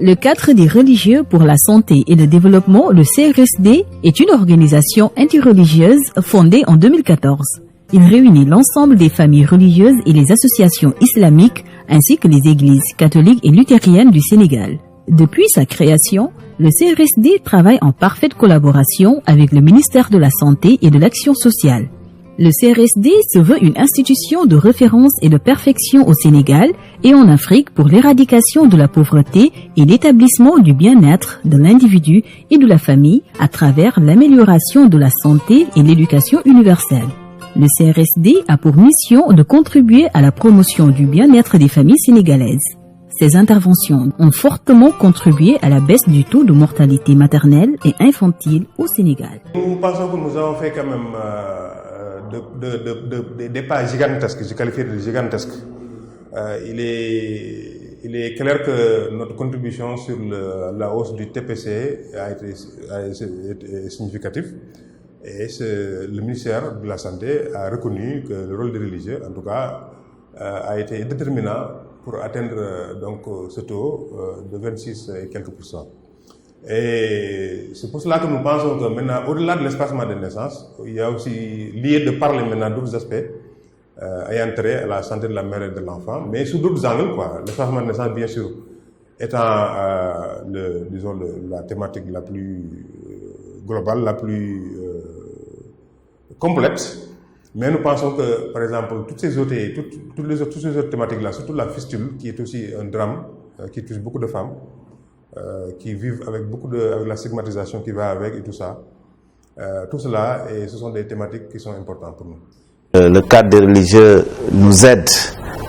Le cadre des religieux pour la santé et le développement, le CRSD, est une organisation interreligieuse fondée en 2014. Il réunit l'ensemble des familles religieuses et les associations islamiques ainsi que les églises catholiques et luthériennes du Sénégal. Depuis sa création, le CRSD travaille en parfaite collaboration avec le ministère de la Santé et de l'Action sociale. Le CRSD se veut une institution de référence et de perfection au Sénégal et en Afrique pour l'éradication de la pauvreté et l'établissement du bien-être de l'individu et de la famille à travers l'amélioration de la santé et l'éducation universelle. Le CRSD a pour mission de contribuer à la promotion du bien-être des familles sénégalaises. Ces interventions ont fortement contribué à la baisse du taux de mortalité maternelle et infantile au Sénégal. Nous pensons que nous avons fait quand même des pas gigantesques, je qualifie de gigantesques. Il est clair que notre contribution sur la hausse du TPC a été significative. Et le ministère de la Santé a reconnu que le rôle des religieux, en tout cas, a été déterminant pour atteindre donc ce taux de 26 et quelques %. Et c'est pour cela que nous pensons que maintenant, au-delà de l'espacement des naissances, il y a aussi lieu de parler maintenant d'autres aspects ayant trait à la santé de la mère et de l'enfant, mais sous d'autres angles, quoi. L'espacement des naissances, bien sûr, étant la thématique la plus globale, la plus complète. Mais nous pensons que, par exemple, toutes ces autres thématiques-là, surtout la fistule, qui est aussi un drame, qui touche beaucoup de femmes, qui vivent avec avec la stigmatisation qui va avec et tout ça. Tout cela, et ce sont des thématiques qui sont importantes pour nous. Le cadre des religieux nous aide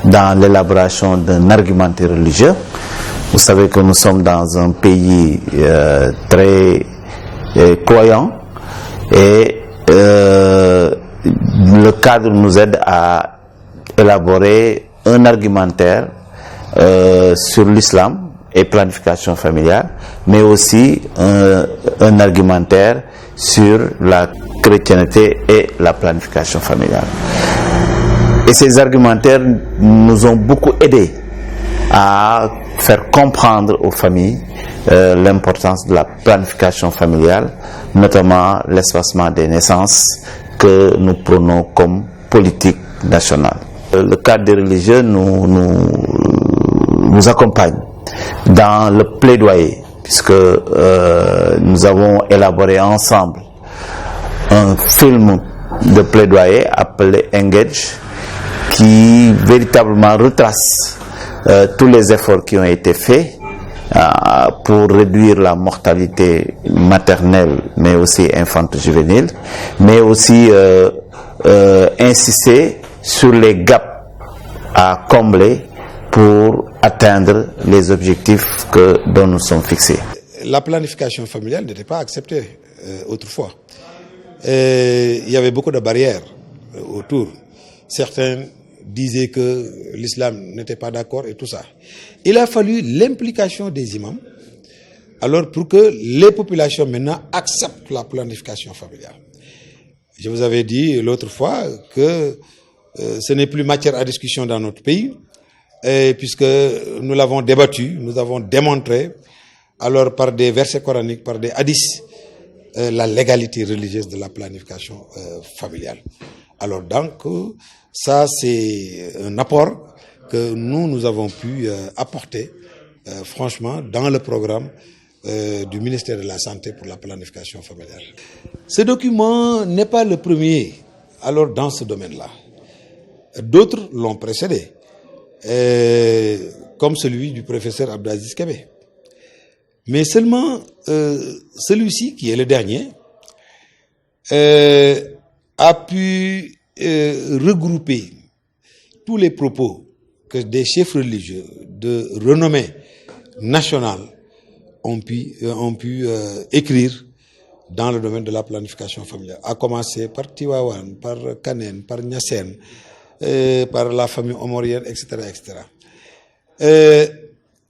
dans l'élaboration d'un argumentaire religieux. Vous savez que nous sommes dans un pays très croyant et le cadre nous aide à élaborer un argumentaire sur l'islam et planification familiale, mais aussi un argumentaire sur la chrétienté et la planification familiale. Et ces argumentaires nous ont beaucoup aidés à faire comprendre aux familles l'importance de la planification familiale, notamment l'espacement des naissances que nous prenons comme politique nationale. Le cadre des religieux nous accompagne dans le plaidoyer, puisque nous avons élaboré ensemble un film de plaidoyer appelé Engage, qui véritablement retrace tous les efforts qui ont été faits pour réduire la mortalité maternelle, mais aussi infante-juvénile, mais aussi insister sur les gaps à combler pour atteindre les objectifs dont nous sommes fixés. La planification familiale n'était pas acceptée autrefois. Il y avait beaucoup de barrières autour. Certains disaient que l'islam n'était pas d'accord et tout ça. Il a fallu l'implication des imams alors pour que les populations maintenant acceptent la planification familiale. Je vous avais dit l'autre fois que ce n'est plus matière à discussion dans notre pays, puisque nous l'avons débattu, nous avons démontré, alors par des versets coraniques, par des hadiths, la légalité religieuse de la planification familiale. Alors donc, ça c'est un apport que nous avons pu apporter, franchement, dans le programme du ministère de la Santé pour la planification familiale. Ce document n'est pas le premier, alors dans ce domaine-là. D'autres l'ont précédé, comme celui du professeur Abdelaziz Kébé. Mais seulement celui-ci, qui est le dernier, a pu regrouper tous les propos que des chefs religieux de renommée nationale ont pu écrire dans le domaine de la planification familiale, à commencer par Tivaouane, par Kanen, par Niassène, par la famille omorienne, etc., etc.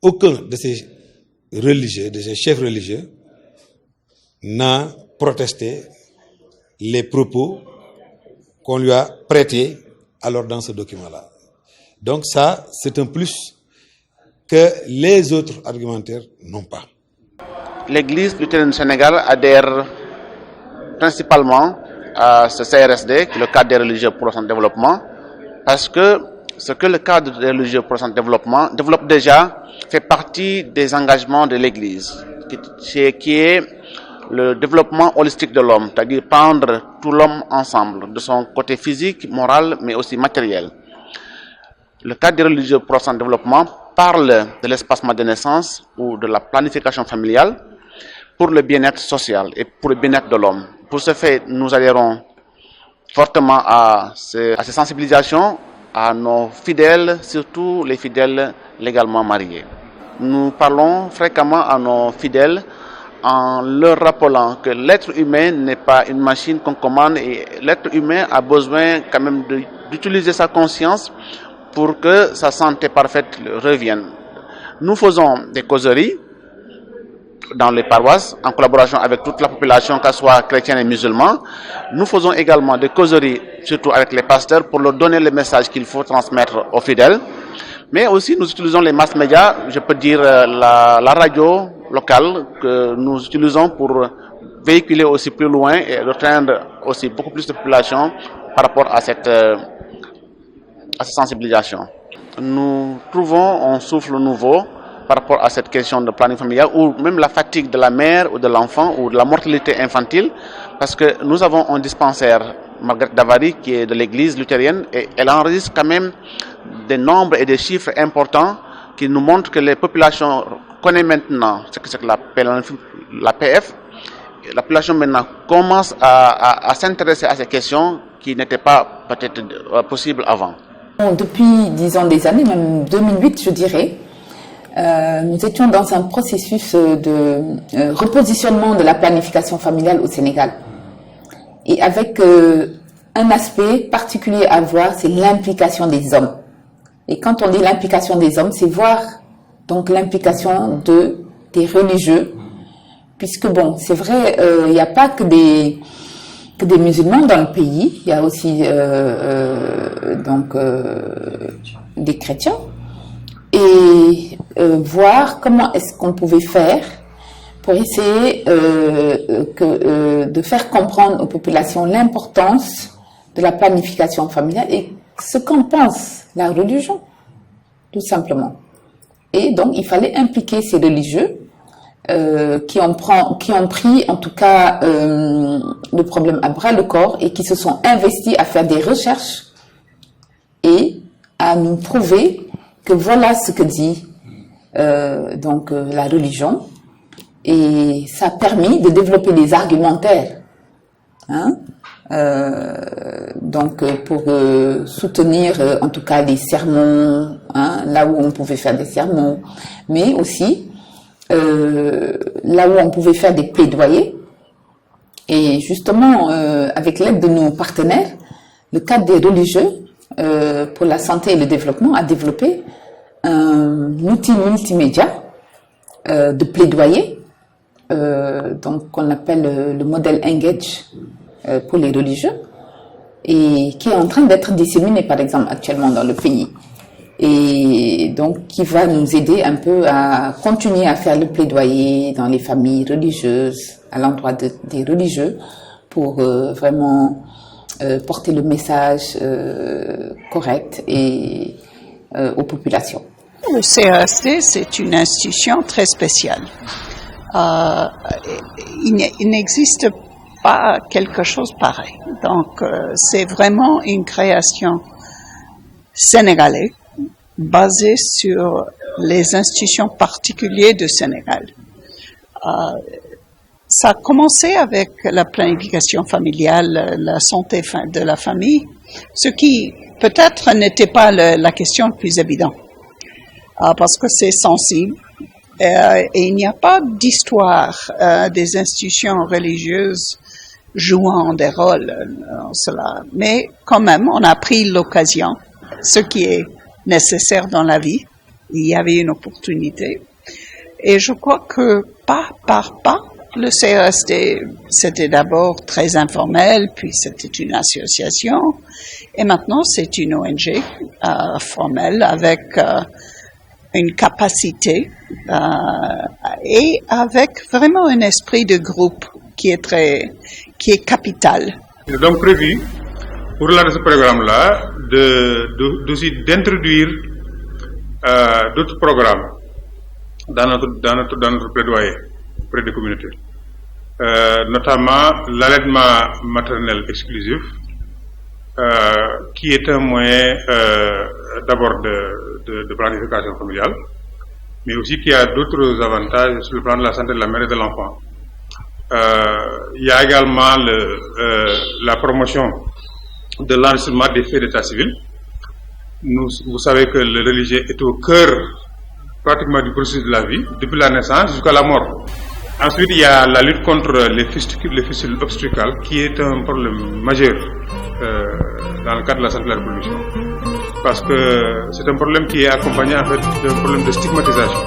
Aucun de ces religieux, de ces chefs religieux, n'a protesté les propos qu'on lui a prêtés alors dans ce document-là. Donc ça, c'est un plus que les autres argumentaires n'ont pas. L'Église luthérienne du Sénégal adhère principalement à ce CRSD, qui est le cadre des religieux pour son développement, parce que ce que le cadre des religieux pour son développement développe déjà fait partie des engagements de l'Église, qui est le développement holistique de l'homme, c'est-à-dire prendre tout l'homme ensemble, de son côté physique, moral, mais aussi matériel. Le cadre des religieux pour son développement parle de l'espacement de naissance ou de la planification familiale pour le bien-être social et pour le bien-être de l'homme. Pour ce fait, nous adhérons fortement à ces sensibilisations à nos fidèles, surtout les fidèles légalement mariés. Nous parlons fréquemment à nos fidèles en leur rappelant que l'être humain n'est pas une machine qu'on commande et l'être humain a besoin quand même d'utiliser sa conscience pour que sa santé parfaite revienne. Nous faisons des causeries dans les paroisses en collaboration avec toute la population, qu'elle soit chrétienne et musulmane. Nous faisons également des causeries, surtout avec les pasteurs, pour leur donner le message qu'il faut transmettre aux fidèles. Mais aussi nous utilisons les mass médias, je peux dire la radio locale que nous utilisons pour véhiculer aussi plus loin et rejoindre aussi beaucoup plus de population par rapport à cette sensibilisation. Nous trouvons un souffle nouveau par rapport à cette question de planning familial ou même la fatigue de la mère ou de l'enfant ou de la mortalité infantile, parce que nous avons un dispensaire, Marguerite Davary, qui est de l'église luthérienne, et elle enregistre quand même des nombres et des chiffres importants qui nous montrent que les populations connaissent maintenant ce que c'est que la PF. La population maintenant commence à s'intéresser à ces questions qui n'étaient pas peut-être possibles avant. Depuis, disons, des années, même 2008, je dirais, nous étions dans un processus de repositionnement de la planification familiale au Sénégal. Et avec un aspect particulier à voir, c'est l'implication des hommes. Et quand on dit l'implication des hommes, c'est voir donc l'implication des religieux, puisque bon, c'est vrai, il n'y a pas que des musulmans dans le pays, il y a aussi des chrétiens, et voir comment est-ce qu'on pouvait faire pour essayer de faire comprendre aux populations l'importance de la planification familiale et ce qu'en pense la religion, tout simplement. Et donc, il fallait impliquer ces religieux qui ont pris, en tout cas, le problème à bras le corps et qui se sont investis à faire des recherches et à nous prouver que voilà ce que dit la religion. Et ça a permis de développer des argumentaires, pour soutenir en tout cas des sermons, là où on pouvait faire des sermons, mais aussi là où on pouvait faire des plaidoyers. Et justement, avec l'aide de nos partenaires, le cadre des religieux pour la santé et le développement a développé un outil multimédia de plaidoyer, qu'on appelle le modèle Engage pour les religieux, et qui est en train d'être disséminé par exemple actuellement dans le pays, et donc qui va nous aider un peu à continuer à faire le plaidoyer dans les familles religieuses à l'endroit des religieux pour vraiment porter le message correct et aux populations. Le CRSD, c'est une institution très spéciale. Il n'existe pas quelque chose pareil. Donc, c'est vraiment une création sénégalaise basée sur les institutions particulières du Sénégal. Ça a commencé avec la planification familiale, la santé de la famille, ce qui peut-être n'était pas la question la plus évidente, parce que c'est sensible. Et il n'y a pas d'histoire des institutions religieuses jouant des rôles dans cela. Mais quand même, on a pris l'occasion, ce qui est nécessaire dans la vie. Il y avait une opportunité. Et je crois que pas par pas, le CRSD, c'était d'abord très informel, puis c'était une association. Et maintenant, c'est une ONG formelle avec une capacité et avec vraiment un esprit de groupe qui est capital. Il est donc prévu pour ce programme-là d'introduire d'autres programmes dans notre plaidoyer auprès des communautés, notamment l'allaitement maternel exclusif, qui est un moyen d'abord de planification familiale, mais aussi qui a d'autres avantages sur le plan de la santé de la mère et de l'enfant. Il y a également la promotion de l'enregistrement des faits d'état civil. Vous savez que le religieux est au cœur pratiquement du processus de la vie, depuis la naissance jusqu'à la mort. Ensuite, il y a la lutte contre les fistules obstétricales, qui est un problème majeur dans le cadre de la santé de la reproduction. Parce que c'est un problème qui est accompagné en fait d'un problème de stigmatisation.